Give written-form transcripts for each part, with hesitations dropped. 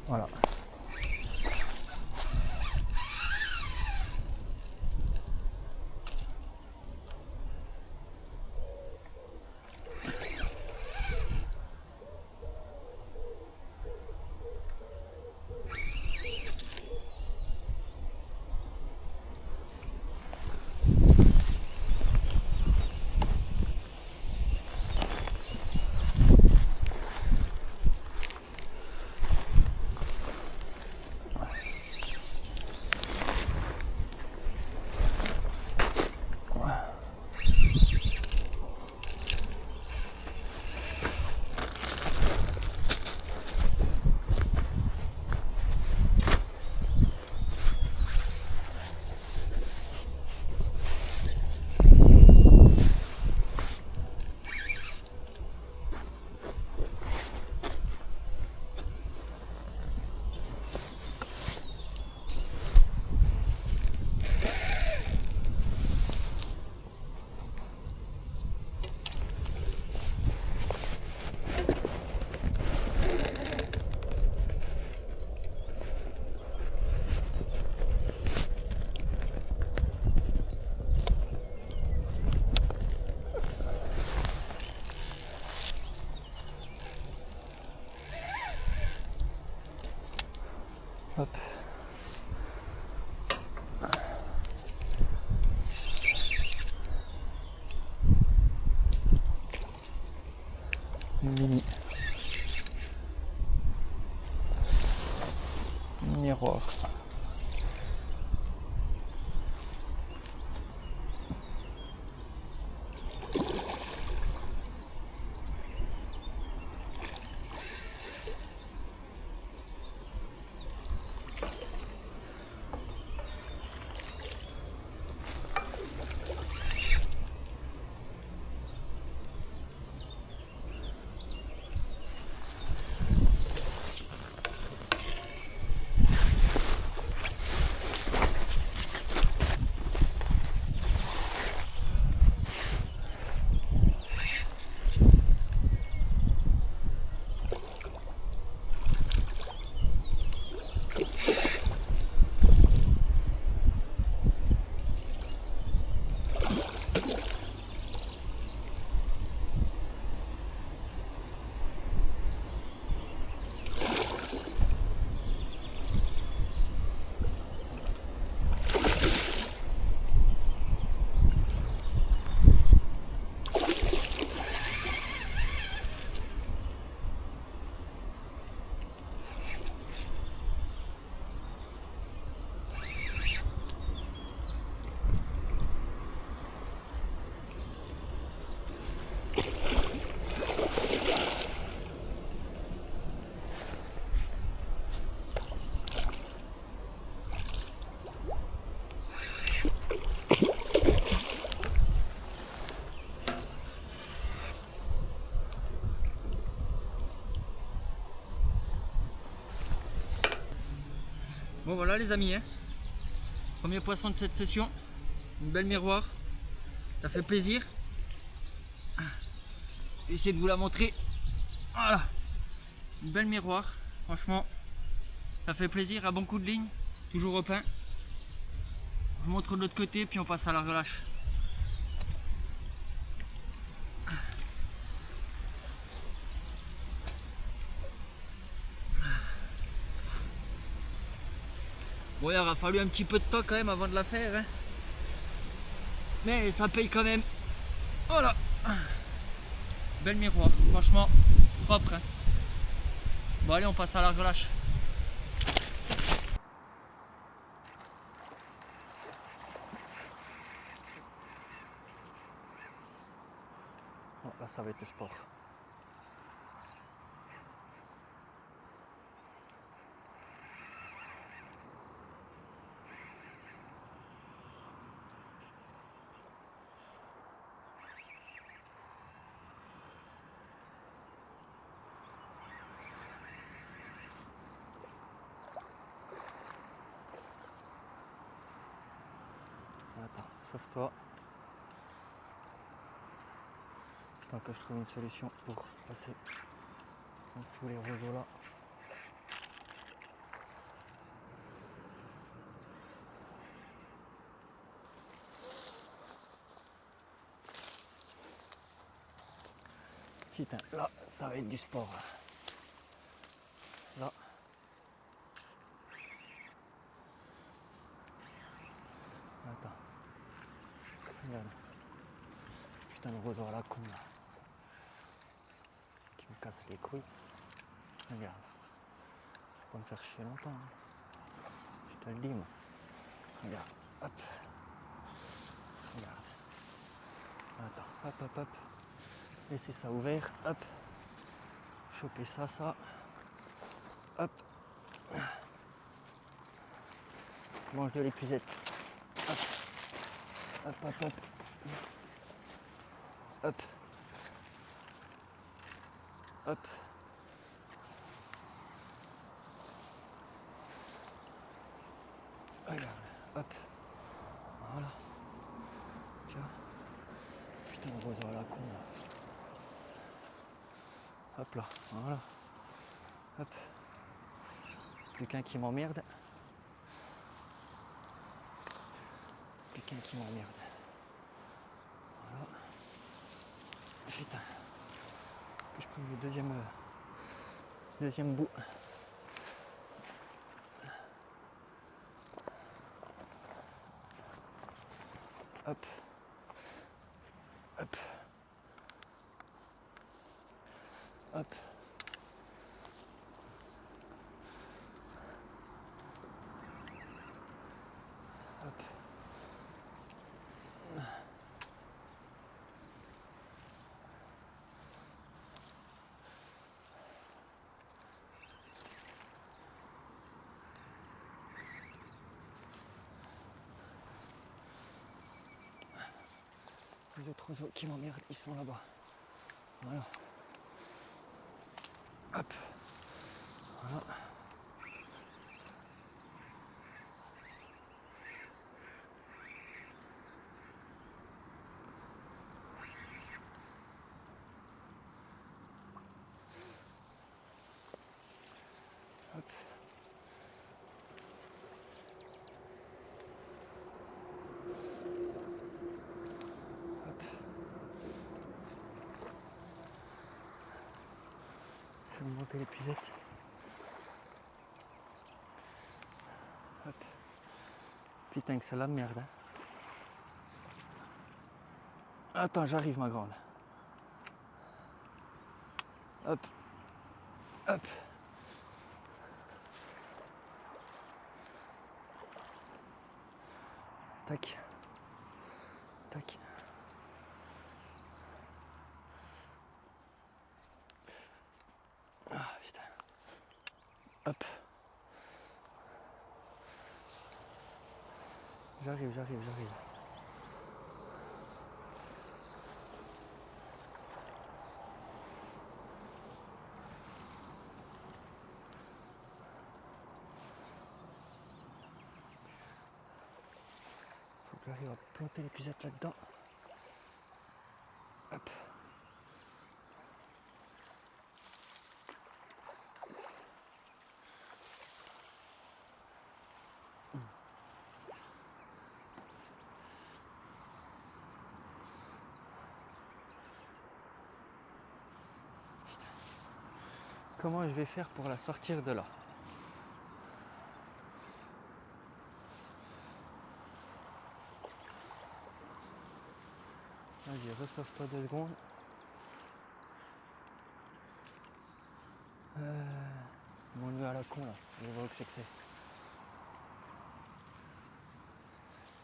Voilà. Hop. Mini miroir. Bon voilà les amis, hein. Premier poisson de cette session, une belle miroir, ça fait plaisir. Je vais essayer de vous la montrer. Voilà, une belle miroir, franchement, ça fait plaisir, un bon coup de ligne, toujours au pain. Je vous montre de l'autre côté puis on passe à la relâche. Bon, il aura fallu un petit peu de temps quand même avant de la faire, hein. Mais ça paye quand même. Voilà. Belle miroir, franchement propre, hein. Bon allez, on passe à la relâche. Bon, là ça va être le sport. Attends, sauve-toi. Tant que je trouve une solution pour passer en dessous les roseaux là. Putain, là, ça va être du sport. Là. Attends. Regarde. Putain, le roseau à la con là. Qui me casse les couilles. Regarde. Je vais pas me faire chier longtemps. Hein. Je te le dis, moi. Regarde. Hop. Regarde. Attends. Hop, hop, hop. Laissez ça ouvert. Hop. Choper ça. Hop. Mange de l'épuisette. Hop. Hop, hop, hop. Hop. Hop. Regarde. Hop. Voilà. Tu vois. Putain, le roseau à la con là. Hop là. Voilà. Hop. Plus qu'un qui m'emmerde. Plus qu'un qui m'emmerde. Voilà. Putain. Que je prenne le deuxième bout. Hop. Hop. Hop. Hop. Les autres roseaux qui m'emmerdent, ils sont là-bas. Voilà. Hop. Voilà. Hop. Hop. Je vais monter l'épuisette. Hop. Putain que c'est la merde. Hein. Attends, j'arrive ma grande. Hop. Hop. Tac. Tac. Ah putain. Hop. J'arrive. Faut que j'arrive à planter l'épuisette là-dedans. Hop. Comment je vais faire pour la sortir de là? Vas-y, ressors-toi 2 secondes. Mon nœud à la con là, je vois où c'est que c'est.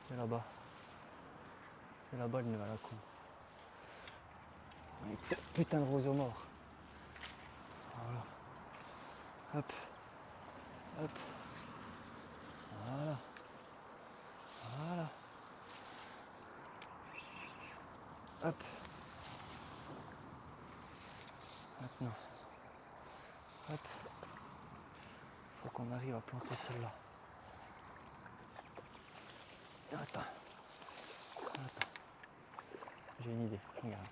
C'est là-bas. C'est là-bas le nœud à la con. Avec ce putain de roseau mort. Voilà. Hop. Hop. Voilà. Voilà. Hop. Maintenant. Hop. Faut qu'on arrive à planter celle-là. Attends. J'ai une idée. Regarde.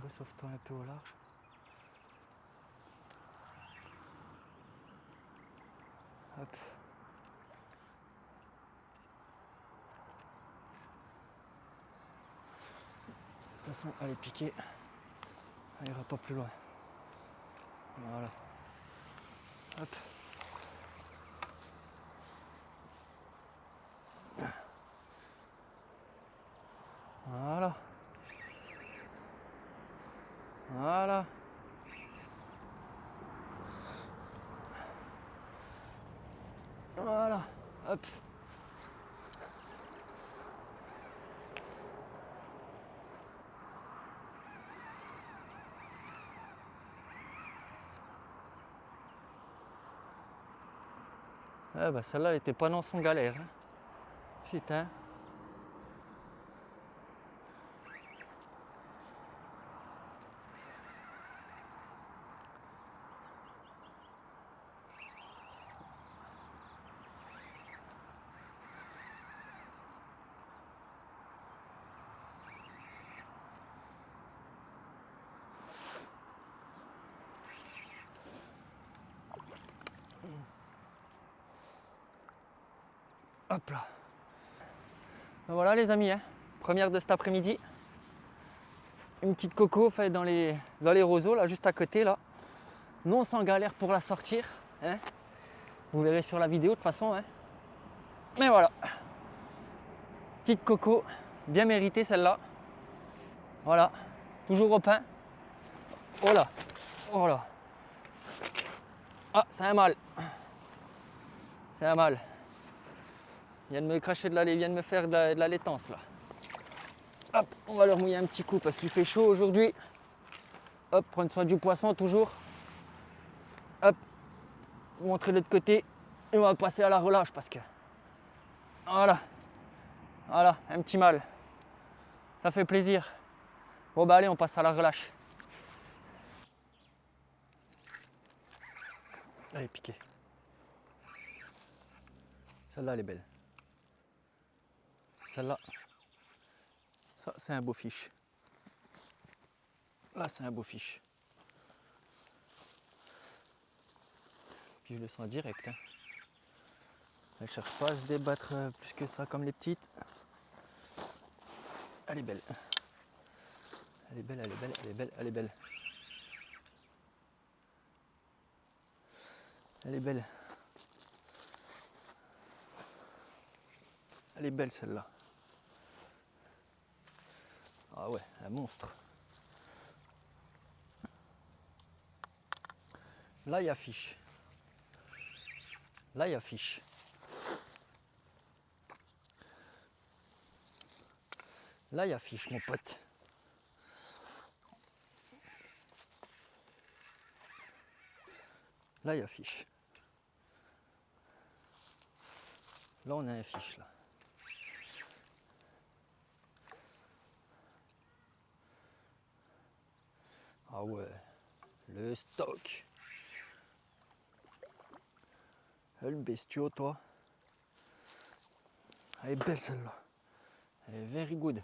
Ressauve-toi un peu au large. Hop. De toute façon, elle est piquée. On ira pas plus loin. Voilà. Hop. Voilà. Voilà. Voilà. Hop. Ah bah celle-là, elle était pas dans son galère. Hein. Putain. Hop là. Ben voilà les amis, hein. Première de cet après-midi. Une petite coco faite dans les roseaux, là, juste à côté, là. Non sans galère pour la sortir. Hein. Vous verrez sur la vidéo de toute façon. Hein. Mais voilà. Petite coco, bien méritée celle-là. Voilà. Toujours au pain. Oh là. Oh là. Ah, c'est un mâle. C'est un mâle. Il vient de me cracher de la lait, il vient de me faire de la laitance là. Hop, on va leur mouiller un petit coup parce qu'il fait chaud aujourd'hui. Hop, prendre soin du poisson toujours. Hop, montrer l'autre côté et on va passer à la relâche parce que voilà, voilà, un petit mâle. Ça fait plaisir. Bon bah allez, on passe à la relâche. Allez, piqué. Celle-là, elle est belle. Celle-là, ça c'est un beau fiche. Là, c'est un beau fiche. Puis je le sens direct. Hein. Elle ne cherche pas à se débattre plus que ça comme les petites. Elle est belle. Elle est belle, elle est belle, elle est belle, elle est belle. Elle est belle. Elle est belle celle-là. Ah ouais, un monstre. Là, il y a fiche. Là, il y a fiche. Là, il y a fiche, mon pote. Là, il y a fiche. Là, on a un fiche, là. Ah ouais, le stock. Le bestiau, toi. Elle est belle celle-là. Elle est very good.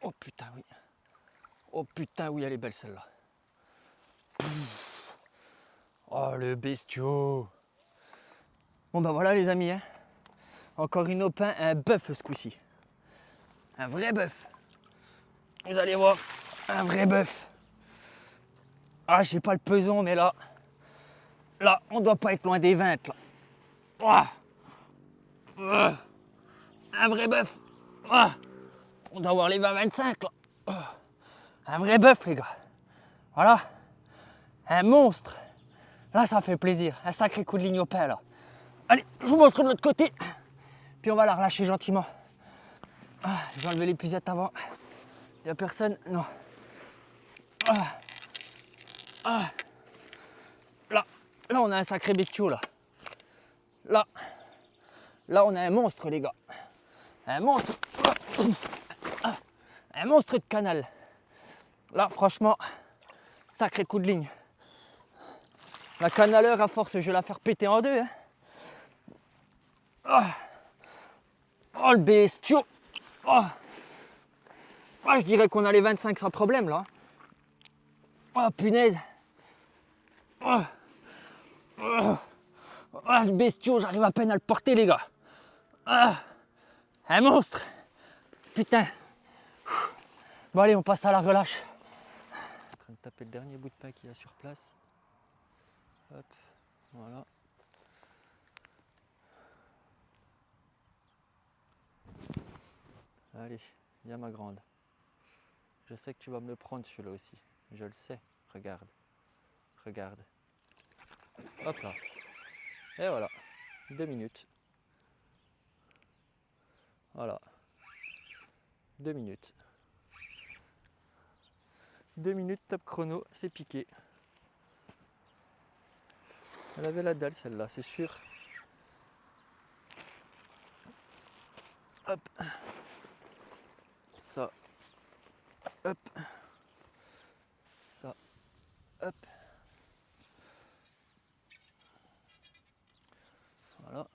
Oh putain, oui. Oh putain, oui, elle est belle celle-là. Oh le bestiau. Bon ben voilà les amis. Hein. Encore une au pain, un bœuf ce coup-ci. Un vrai bœuf. Vous allez voir, un vrai bœuf. Ah, j'ai pas le peson, mais là, on doit pas être loin des 20 là. Oh. Un vrai bœuf. Oh. On doit avoir les 20-25 là. Oh. Un vrai bœuf les gars. Voilà. Un monstre. Là, ça fait plaisir. Un sacré coup de ligne au pain là. Allez, je vous montre de l'autre côté. Puis on va la relâcher gentiment. Ah, je vais enlever l'épuisette avant. Il n'y a personne. Non. Ah. Ah. Là, on a un sacré bestiau là. Là, on a un monstre les gars. Un monstre. Un monstre de canal. Là, franchement, sacré coup de ligne. La canaleur, à force, je vais la faire péter en deux. Hein. Oh, le bestiau. Oh. Oh, je dirais qu'on a les 25 sans problème là. Oh, punaise. Oh. Oh. Oh, le bestiau, j'arrive à peine à le porter, les gars. Oh. Un monstre. Putain. Bon allez, on passe à la relâche. En train de taper le dernier bout de pain qu'il y a sur place. Hop, voilà. Allez, viens ma grande. Je sais que tu vas me le prendre celui-là aussi. Je le sais. Regarde. Regarde. Hop là. Et voilà. 2 minutes. Voilà. 2 minutes. 2 minutes top chrono, c'est piqué. Elle avait la dalle celle-là, c'est sûr. Hop. Ça. Hop. Ça. Hop. Voilà.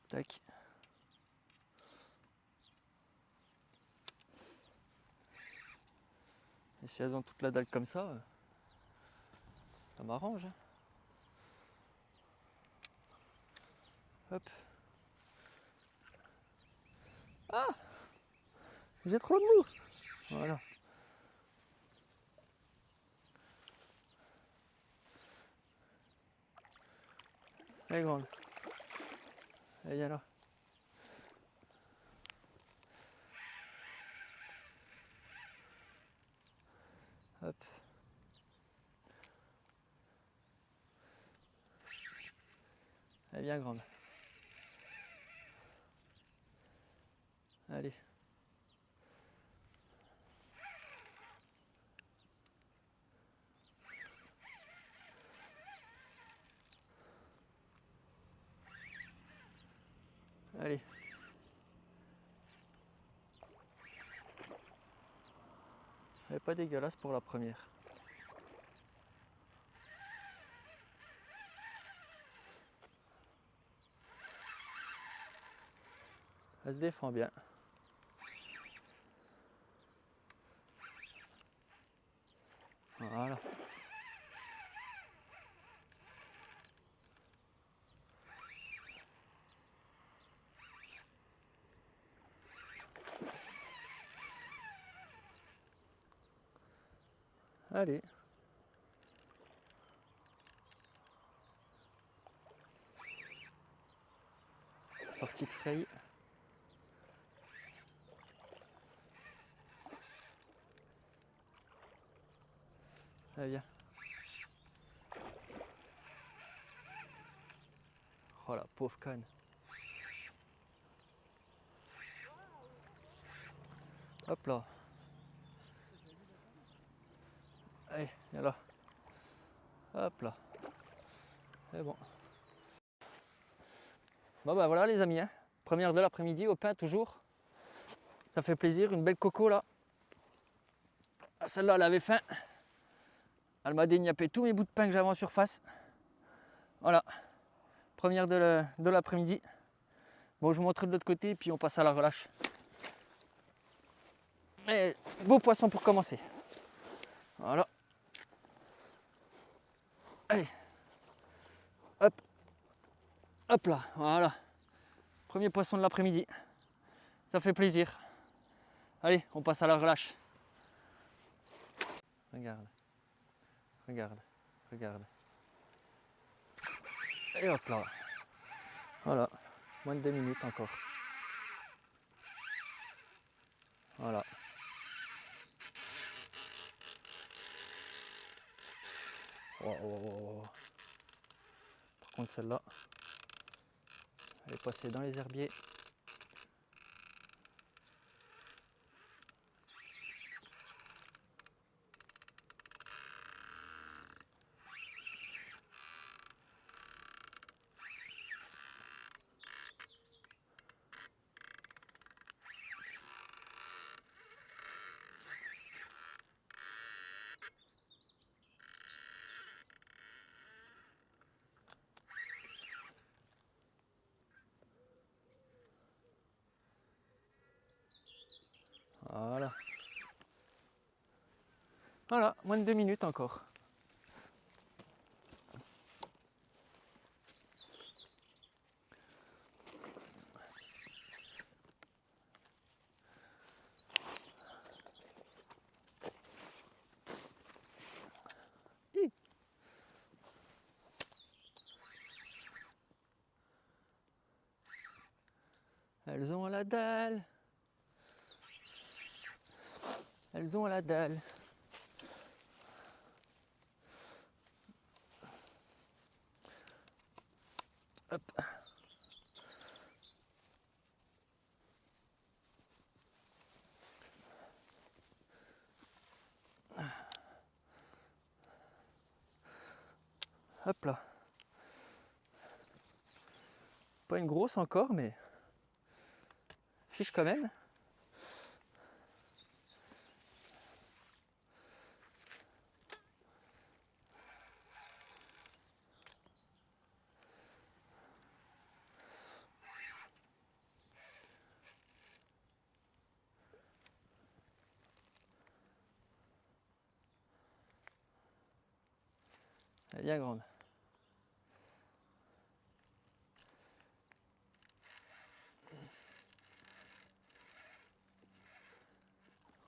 Tac. Et si elles ont toute la dalle comme ça m'arrange. Hein. Hop. Ah! J'ai trop de mou. Voilà. Elle est grande. Elle vient là. Hop. Elle est bien grande. Allez. Allez. Elle est pas dégueulasse pour la première. Elle se défend bien. Voilà. Allez. Sortie de fraye. Allez, viens. Oh la pauvre conne. Hop là. Allez, viens là. Hop là. C'est bon. Bon bah voilà les amis, hein. Première de l'après-midi au pain toujours. Ça fait plaisir, une belle coco là. Ah, celle-là elle avait faim. Elle m'a déniappé tous mes bouts de pain que j'avais en surface. Voilà. Première de l'après-midi. Bon, je vous montre de l'autre côté et puis on passe à la relâche. Et beau poisson pour commencer. Voilà. Allez. Hop. Hop là. Voilà. Premier poisson de l'après-midi. Ça fait plaisir. Allez, on passe à la relâche. Regarde. Regarde. Regarde. Et hop là. Voilà. Moins de 2 minutes encore. Voilà. Oh, oh, oh. Par contre celle-là, elle est passée dans les herbiers. Voilà. Voilà, moins de 2 minutes encore. la dalle. Elles ont la dalle. Hop. Hop là. Pas une grosse encore, mais fiche quand même. Elle est bien grande.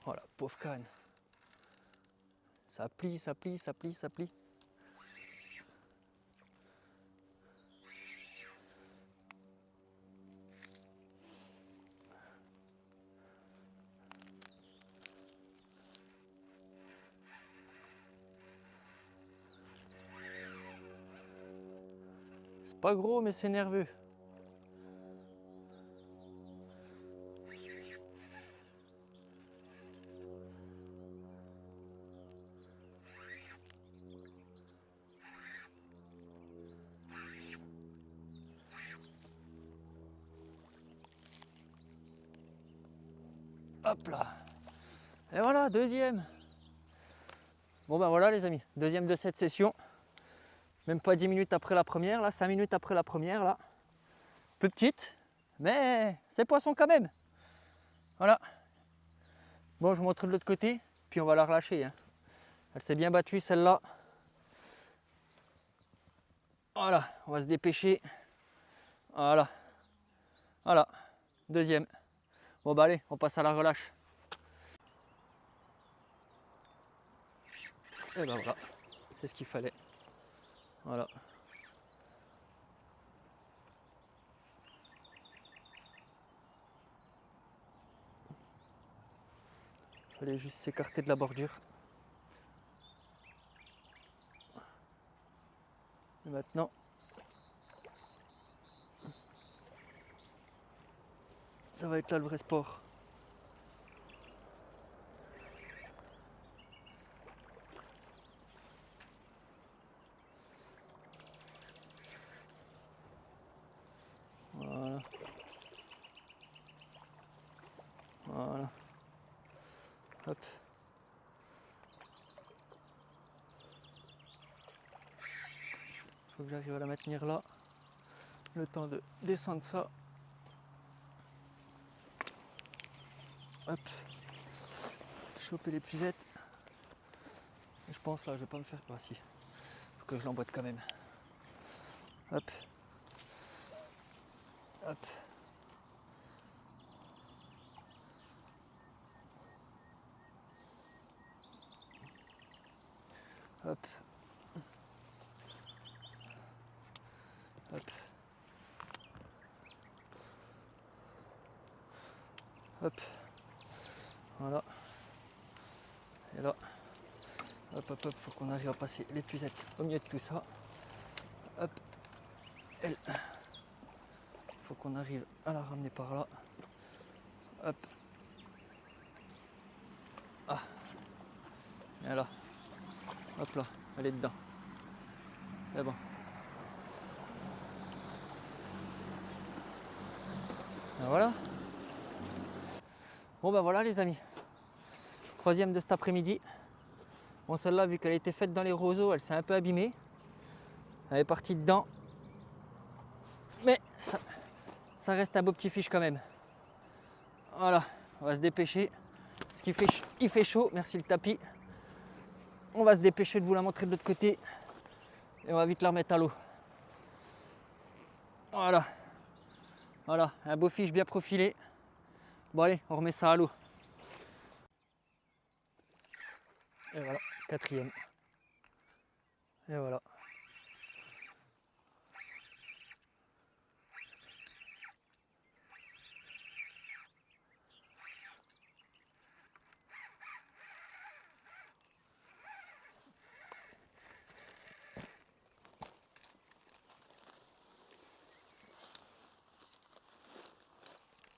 Oh la pauvre canne. Ça plie, ça plie, ça plie, ça plie. C'est pas gros mais c'est nerveux. Hop là. Et voilà, deuxième. Bon ben voilà les amis, deuxième de cette session. Même pas 10 minutes après la première, là, 5 minutes après la première, là. Plus petite, mais c'est poisson quand même. Voilà. Bon, je vous montre de l'autre côté, puis on va la relâcher. Hein. Elle s'est bien battue celle-là. Voilà, on va se dépêcher. Voilà. Voilà, deuxième. Bon bah allez, on passe à la relâche. Et ben voilà, c'est ce qu'il fallait. Voilà. Il fallait juste s'écarter de la bordure. Et maintenant, ça va être là le vrai sport. Voilà. Voilà. Hop. Il faut que j'arrive à la maintenir là. Le temps de descendre ça. Hop. Choper l'épuisette. Je pense là, je vais pas me faire. Ah si. Faut que je l'emboîte quand même. Hop. Hop. Hop. Hop. Hop. Voilà. Et là. Hop, hop, hop. Faut qu'on arrive à passer l'épuisette au milieu de tout ça. Hop. Elle. Faut qu'on arrive à la ramener par là. Hop. Ah. Et là. Hop là. Elle est dedans. C'est bon. Et voilà. Bon ben voilà les amis. Troisième de cet après-midi. Bon celle-là vu qu'elle a été faite dans les roseaux, elle s'est un peu abîmée. Elle est partie dedans. Mais ça reste un beau petit fiche quand même. Voilà, on va se dépêcher. Parce qu'il fait, il fait chaud, merci le tapis. On va se dépêcher de vous la montrer de l'autre côté. Et on va vite la remettre à l'eau. Voilà. Voilà, un beau fiche bien profilé. Bon allez, on remet ça à l'eau. Et voilà, quatrième. Et voilà.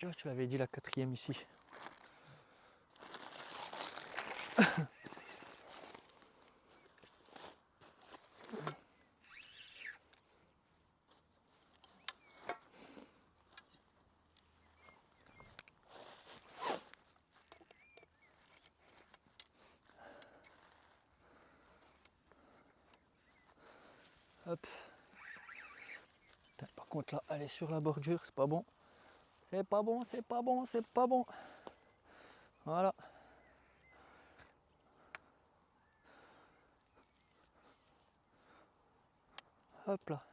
Je te l'avais dit, la 4e ici. Hop. Putain, par contre là, elle est sur la bordure, c'est pas bon. C'est pas bon, c'est pas bon, c'est pas bon. Voilà. Hop là.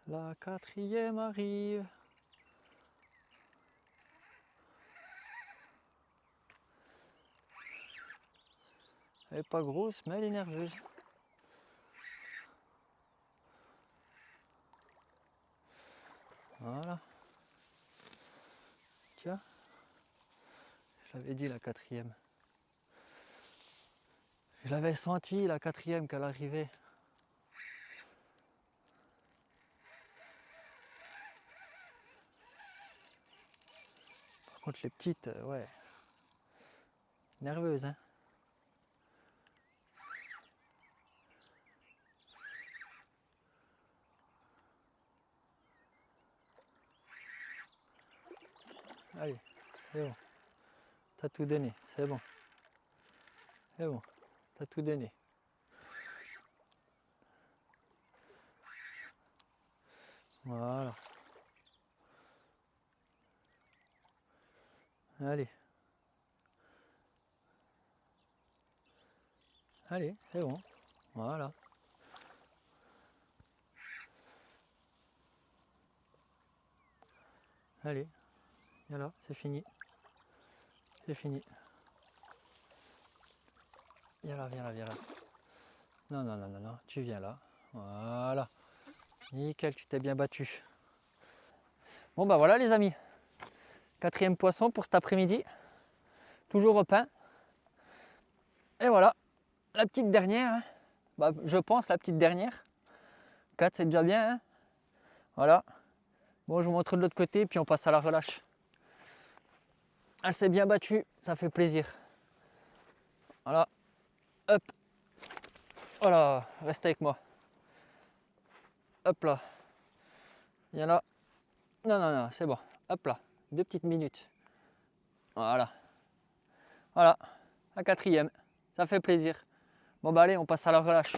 La 4e arrive. Elle est pas grosse, mais elle est nerveuse. Voilà. Tiens. Je l'avais dit, la 4e. Je l'avais senti, la 4e, qu'elle arrivait. Par contre, les petites, ouais. Nerveuses, hein. Allez, c'est bon. T'as tout donné, c'est bon. C'est bon, t'as tout donné. Voilà. Allez. Allez, c'est bon. Voilà. Allez. Voilà, c'est fini. C'est fini. Viens là, viens là, viens là. Non, non, non, non, non, tu viens là. Voilà. Nickel, tu t'es bien battu. Bon bah voilà les amis. 4e poisson pour cet après-midi. Toujours repeint. Et voilà. La petite dernière. Hein. Bah, je pense la petite dernière. 4 c'est déjà bien. Hein. Voilà. Bon, je vous montre de l'autre côté, puis on passe à la relâche. Elle s'est bien battue, ça fait plaisir. Voilà. Hop. Voilà, reste avec moi. Hop là. Viens là. Non, non, non, c'est bon. Hop là. 2 petites minutes. Voilà. Voilà. La 4e. Ça fait plaisir. Bon bah allez, on passe à la relâche.